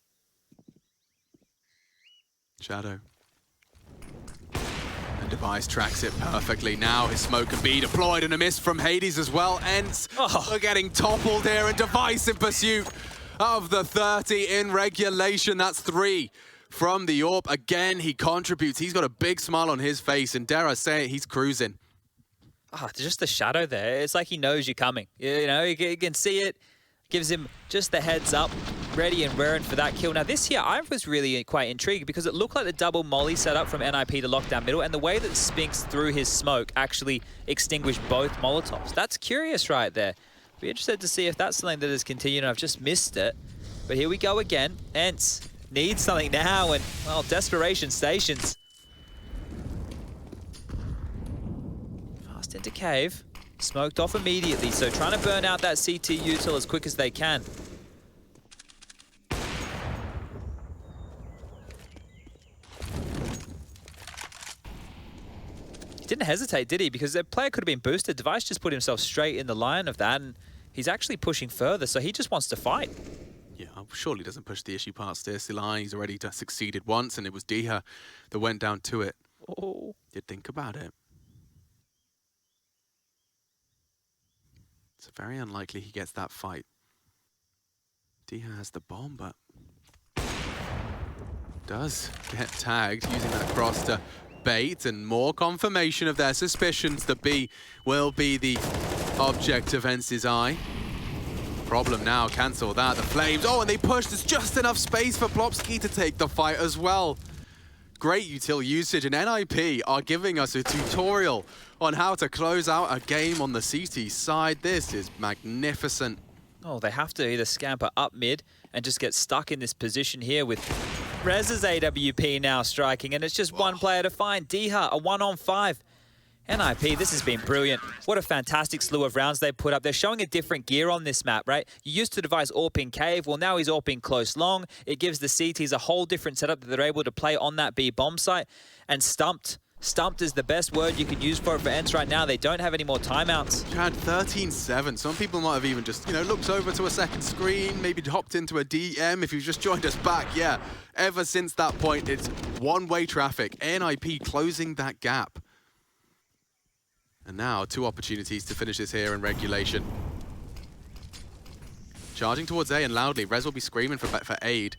Shadow. And Device tracks it perfectly. Now his smoke can be deployed, and a miss from Hades as well. ENCE are getting toppled here, and Device in pursuit of the 30 in regulation. That's 3 from the AWP. Again, he contributes. He's got a big smile on his face, and dare I say it, he's cruising. Just the shadow there. It's like he knows you're coming. You know, you can see it. Gives him just the heads up. ready and raring for that kill. Now this here, I was really quite intrigued because it looked like the double molly setup from NIP to lock down middle, and the way that Spinks threw his smoke actually extinguished both Molotovs. That's curious right there. Be interested to see if that's something that has continued, and I've just missed it. But here we go again. ENCE needs something now, and, well, desperation stations. Fast into cave. Smoked off immediately, so trying to burn out that CT util as quick as they can. He didn't hesitate, did he? Because the player could have been boosted. Device just put himself straight in the line of that, and he's actually pushing further, so he just wants to fight. Yeah, surely doesn't push the issue past this line. He's already succeeded once, and it was Diha that went down to it. Oh. Did think about it. It's very unlikely he gets that fight. Diha has the bomb, but does get tagged using that cross to bait, and more confirmation of their suspicions that B will be the object of ENCE's eye. Problem now, cancel that, the flames. Oh, and they push. There's just enough space for Plopsky to take the fight as well. Great util usage, and NIP are giving us a tutorial on how to close out a game on the CT side. This is magnificent. Oh, they have to either scamper up mid and just get stuck in this position here with Rez's AWP now striking, and it's just one player to find. Diha, a 1-on-5. NIP, this has been brilliant. What a fantastic slew of rounds they put up. They're showing a different gear on this map, right? You used to devise AWP in cave. Well, now he's AWP in close long. It gives the CTs a whole different setup that they're able to play on that B bomb site. And stumped. Stumped is the best word you could use for it for ENCE right now. They don't have any more timeouts. You had 13-7. Some people might have even just, looked over to a second screen, maybe hopped into a DM if you've just joined us back. Yeah, ever since that point, it's one-way traffic. NIP closing that gap. And now, 2 opportunities to finish this here in regulation. Charging towards A and loudly. Rez will be screaming for aid.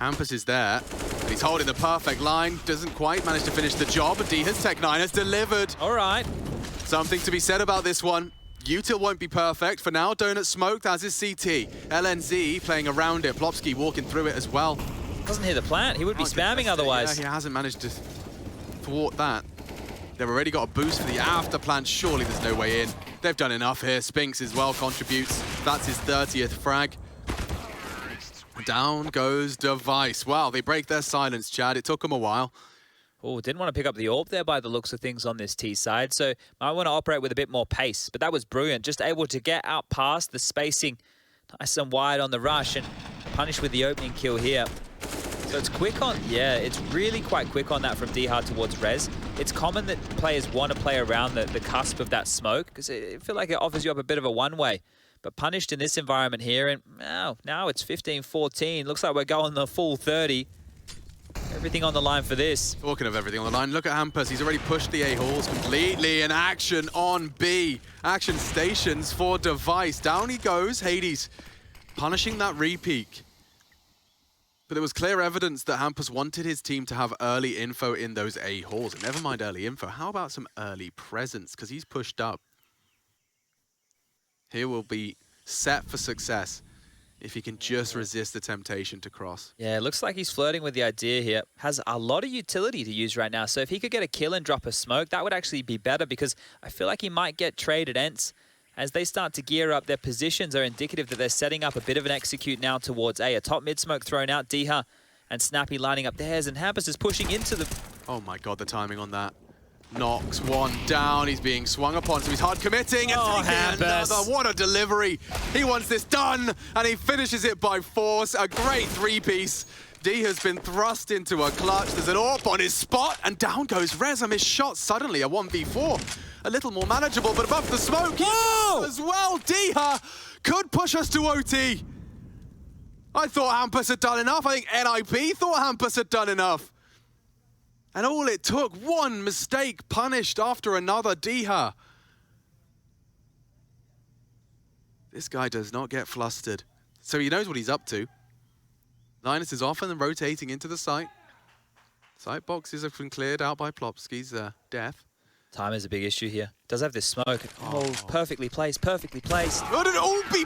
Hampus is there, and he's holding the perfect line. Doesn't quite manage to finish the job, but Diha's Tech9 has delivered. All right. Something to be said about this one. Util won't be perfect. For now, Donut smoked, as is CT. LNZ playing around it. Plopsky walking through it as well. Doesn't hear the plant. He would be spamming otherwise. Yeah, he hasn't managed to thwart that. They've already got a boost for the after plant. Surely there's no way in. They've done enough here. Spinks as well contributes. That's his 30th frag. Down goes Device. Wow, they break their silence, Chad. It took them a while. Oh, didn't want to pick up the AWP there by the looks of things on this T side. So might want to operate with a bit more pace. But that was brilliant. Just able to get out past the spacing. Nice and wide on the rush and punish with the opening kill here. So it's quick on, yeah, it's really quite quick on that from Diha towards Rez. It's common that players want to play around the cusp of that smoke because I feel like it offers you up a bit of a one-way. But punished in this environment here, and now it's 15-14. Looks like we're going the full 30. Everything on the line for this. Talking of everything on the line, look at Hampus. He's already pushed the A-halls completely in action on B. Action stations for Device. Down he goes, Hades, punishing that re-peak. But there was clear evidence that Hampus wanted his team to have early info in those A-halls. And never mind early info, how about some early presence? Because he's pushed up. He will be set for success if he can just resist the temptation to cross. Yeah, it looks like he's flirting with the idea here. Has a lot of utility to use right now. So if he could get a kill and drop a smoke, that would actually be better because I feel like he might get traded ENCE. As they start to gear up, their positions are indicative that they're setting up a bit of an execute now towards A. A top mid smoke thrown out, Diha and Snappy lining up theirs, and Hampus is pushing into the... Oh my god, the timing on that. Knocks one down, he's being swung upon, so he's hard committing and taking another. What a delivery. He wants this done, and he finishes it by force. A great three-piece. D has been thrust into a clutch. There's an AWP on his spot, and down goes Rez. A missed shot suddenly, a 1v4. A little more manageable, but above the smoke, as well. Diha could push us to OT. I thought Hampus had done enough. I think NIP thought Hampus had done enough. And all it took, one mistake punished after another. Diha. This guy does not get flustered. So he knows what he's up to. Linus is off and then rotating into the site. Site boxes have been cleared out by Plopsky's death. Time is a big issue here. Does have this smoke. Oh, perfectly placed, perfectly placed. Would it all be